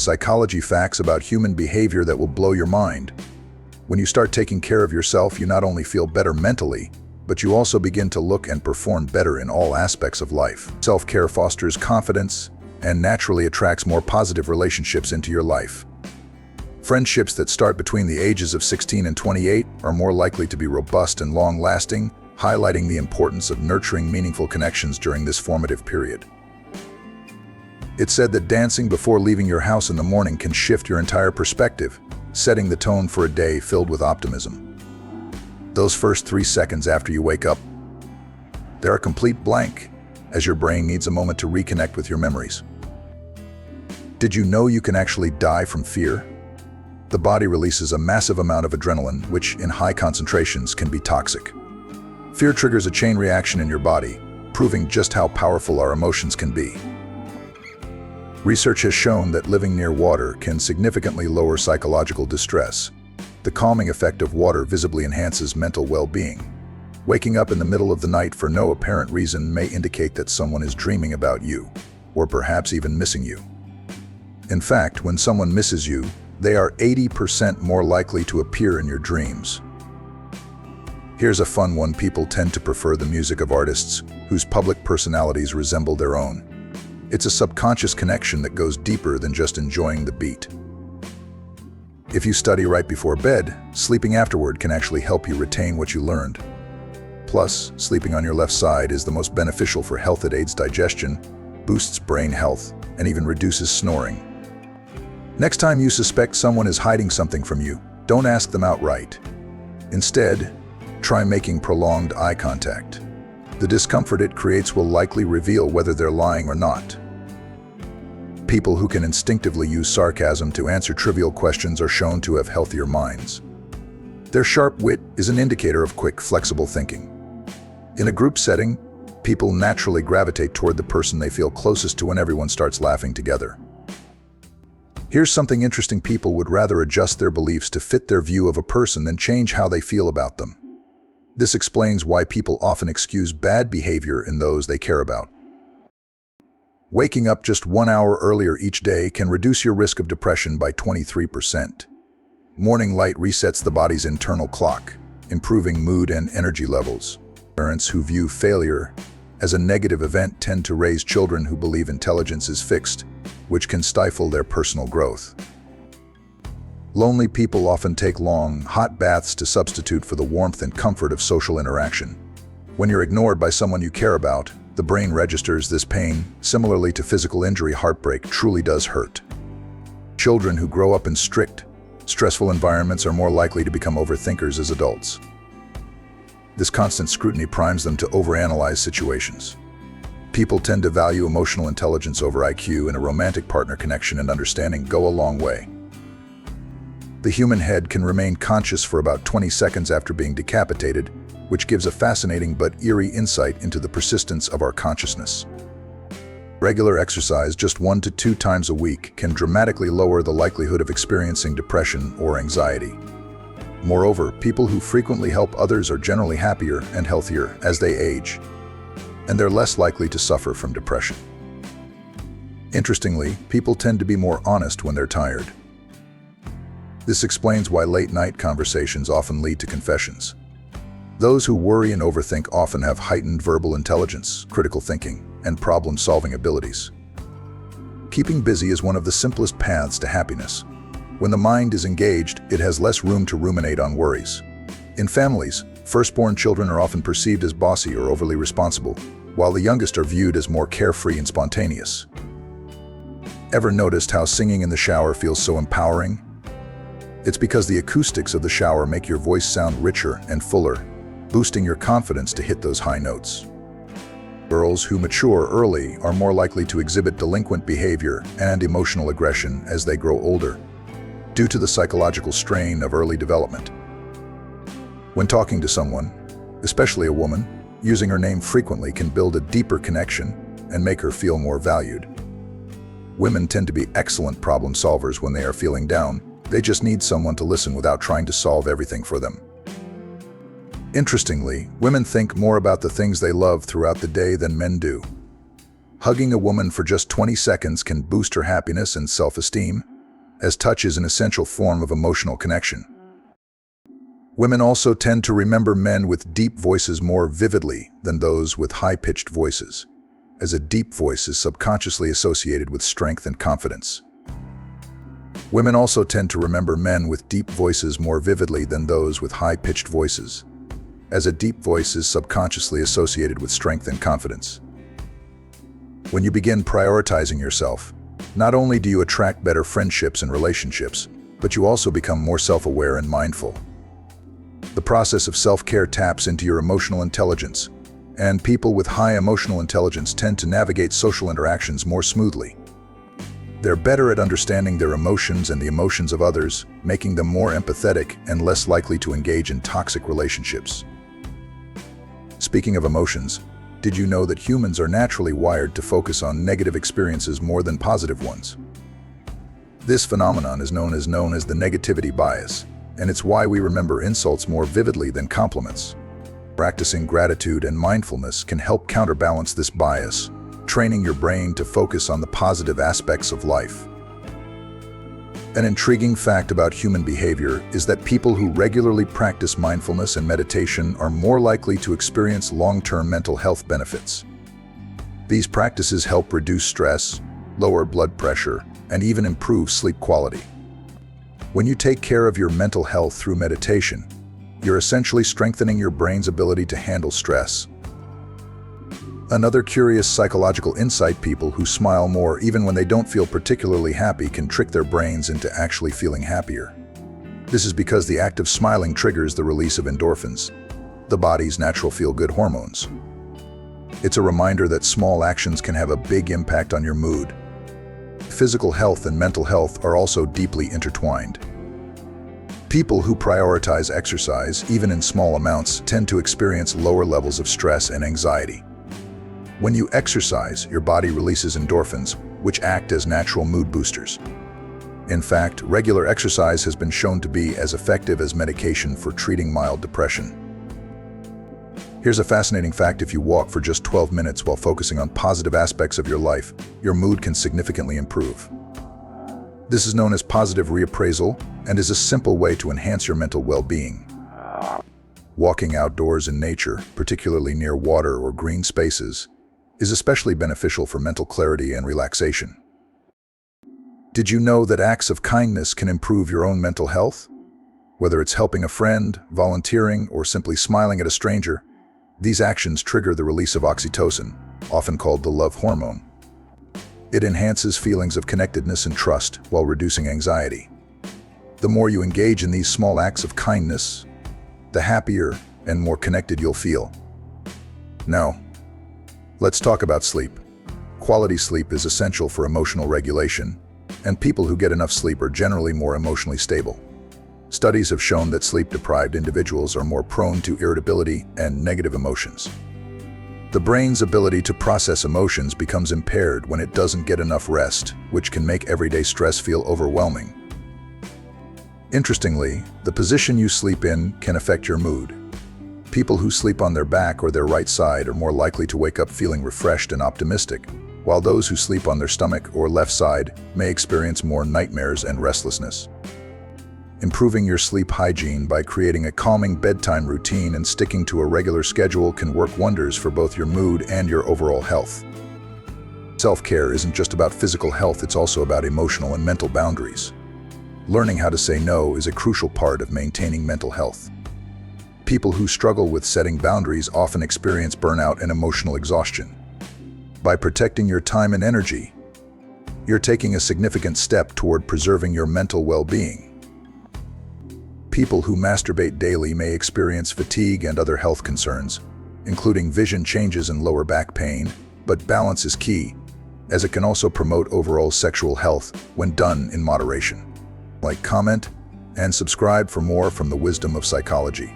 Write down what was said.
Psychology facts about human behavior that will blow your mind. When you start taking care of yourself, you not only feel better mentally, but you also begin to look and perform better in all aspects of life. Self-care fosters confidence and naturally attracts more positive relationships into your life. Friendships that start between the ages of 16 and 28 are more likely to be robust and long-lasting, highlighting the importance of nurturing meaningful connections during this formative period. It's said that dancing before leaving your house in the morning can shift your entire perspective, setting the tone for a day filled with optimism. Those first 3 seconds after you wake up, they're a complete blank, as your brain needs a moment to reconnect with your memories. Did you know you can actually die from fear? The body releases a massive amount of adrenaline, which in high concentrations can be toxic. Fear triggers a chain reaction in your body, proving just how powerful our emotions can be. Research has shown that living near water can significantly lower psychological distress. The calming effect of water visibly enhances mental well-being. Waking up in the middle of the night for no apparent reason may indicate that someone is dreaming about you, or perhaps even missing you. In fact, when someone misses you, they are 80% more likely to appear in your dreams. Here's a fun one: people tend to prefer the music of artists whose public personalities resemble their own. It's a subconscious connection that goes deeper than just enjoying the beat. If you study right before bed, sleeping afterward can actually help you retain what you learned. Plus, sleeping on your left side is the most beneficial for health. It aids digestion, boosts brain health, and even reduces snoring. Next time you suspect someone is hiding something from you, don't ask them outright. Instead, try making prolonged eye contact. The discomfort it creates will likely reveal whether they're lying or not. People who can instinctively use sarcasm to answer trivial questions are shown to have healthier minds. Their sharp wit is an indicator of quick, flexible thinking. In a group setting, people naturally gravitate toward the person they feel closest to when everyone starts laughing together. Here's something interesting: people would rather adjust their beliefs to fit their view of a person than change how they feel about them. This explains why people often excuse bad behavior in those they care about. Waking up just 1 hour earlier each day can reduce your risk of depression by 23%. Morning light resets the body's internal clock, improving mood and energy levels. Parents who view failure as a negative event tend to raise children who believe intelligence is fixed, which can stifle their personal growth. Lonely people often take long, hot baths to substitute for the warmth and comfort of social interaction. When you're ignored by someone you care about, the brain registers this pain. Similarly to physical injury, heartbreak truly does hurt. Children who grow up in strict, stressful environments are more likely to become overthinkers as adults. This constant scrutiny primes them to overanalyze situations. People tend to value emotional intelligence over IQ, and a romantic partner connection and understanding go a long way. The human head can remain conscious for about 20 seconds after being decapitated, which gives a fascinating but eerie insight into the persistence of our consciousness. Regular exercise, just 1 to 2 times a week, can dramatically lower the likelihood of experiencing depression or anxiety. Moreover, people who frequently help others are generally happier and healthier as they age, and they're less likely to suffer from depression. Interestingly, people tend to be more honest when they're tired. This explains why late-night conversations often lead to confessions. Those who worry and overthink often have heightened verbal intelligence, critical thinking, and problem-solving abilities. Keeping busy is one of the simplest paths to happiness. When the mind is engaged, it has less room to ruminate on worries. In families, firstborn children are often perceived as bossy or overly responsible, while the youngest are viewed as more carefree and spontaneous. Ever noticed how singing in the shower feels so empowering? It's because the acoustics of the shower make your voice sound richer and fuller, boosting your confidence to hit those high notes. Girls who mature early are more likely to exhibit delinquent behavior and emotional aggression as they grow older, due to the psychological strain of early development. When talking to someone, especially a woman, using her name frequently can build a deeper connection and make her feel more valued. Women tend to be excellent problem solvers when they are feeling down. They just need someone to listen without trying to solve everything for them. Interestingly, women think more about the things they love throughout the day than men do. Hugging a woman for just 20 seconds can boost her happiness and self-esteem, as touch is an essential form of emotional connection. Women also tend to remember men with deep voices more vividly than those with high-pitched voices, as a deep voice is subconsciously associated with strength and confidence. Women also tend to remember men with deep voices more vividly than those with high-pitched voices, as a deep voice is subconsciously associated with strength and confidence. When you begin prioritizing yourself, not only do you attract better friendships and relationships, but you also become more self-aware and mindful. The process of self-care taps into your emotional intelligence, and people with high emotional intelligence tend to navigate social interactions more smoothly. They're better at understanding their emotions and the emotions of others, making them more empathetic and less likely to engage in toxic relationships. Speaking of emotions, did you know that humans are naturally wired to focus on negative experiences more than positive ones? This phenomenon is known as the negativity bias, and it's why we remember insults more vividly than compliments. Practicing gratitude and mindfulness can help counterbalance this bias, training your brain to focus on the positive aspects of life. An intriguing fact about human behavior is that people who regularly practice mindfulness and meditation are more likely to experience long-term mental health benefits. These practices help reduce stress, lower blood pressure, and even improve sleep quality. When you take care of your mental health through meditation, you're essentially strengthening your brain's ability to handle stress. Another curious psychological insight: people who smile more even when they don't feel particularly happy can trick their brains into actually feeling happier. This is because the act of smiling triggers the release of endorphins, the body's natural feel-good hormones. It's a reminder that small actions can have a big impact on your mood. Physical health and mental health are also deeply intertwined. People who prioritize exercise, even in small amounts, tend to experience lower levels of stress and anxiety. When you exercise, your body releases endorphins, which act as natural mood boosters. In fact, regular exercise has been shown to be as effective as medication for treating mild depression. Here's a fascinating fact: if you walk for just 12 minutes while focusing on positive aspects of your life, your mood can significantly improve. This is known as positive reappraisal and is a simple way to enhance your mental well-being. Walking outdoors in nature, particularly near water or green spaces, is especially beneficial for mental clarity and relaxation. Did you know that acts of kindness can improve your own mental health? Whether it's helping a friend, volunteering, or simply smiling at a stranger, these actions trigger the release of oxytocin, often called the love hormone. It enhances feelings of connectedness and trust while reducing anxiety. The more you engage in these small acts of kindness, the happier and more connected you'll feel. Now, let's talk about sleep. Quality sleep is essential for emotional regulation, and people who get enough sleep are generally more emotionally stable. Studies have shown that sleep-deprived individuals are more prone to irritability and negative emotions. The brain's ability to process emotions becomes impaired when it doesn't get enough rest, which can make everyday stress feel overwhelming. Interestingly, the position you sleep in can affect your mood. People who sleep on their back or their right side are more likely to wake up feeling refreshed and optimistic, while those who sleep on their stomach or left side may experience more nightmares and restlessness. Improving your sleep hygiene by creating a calming bedtime routine and sticking to a regular schedule can work wonders for both your mood and your overall health. Self-care isn't just about physical health, it's also about emotional and mental boundaries. Learning how to say no is a crucial part of maintaining mental health. People who struggle with setting boundaries often experience burnout and emotional exhaustion. By protecting your time and energy, you're taking a significant step toward preserving your mental well-being. People who masturbate daily may experience fatigue and other health concerns, including vision changes and lower back pain, but balance is key, as it can also promote overall sexual health when done in moderation. Like, comment, and subscribe for more from the wisdom of psychology.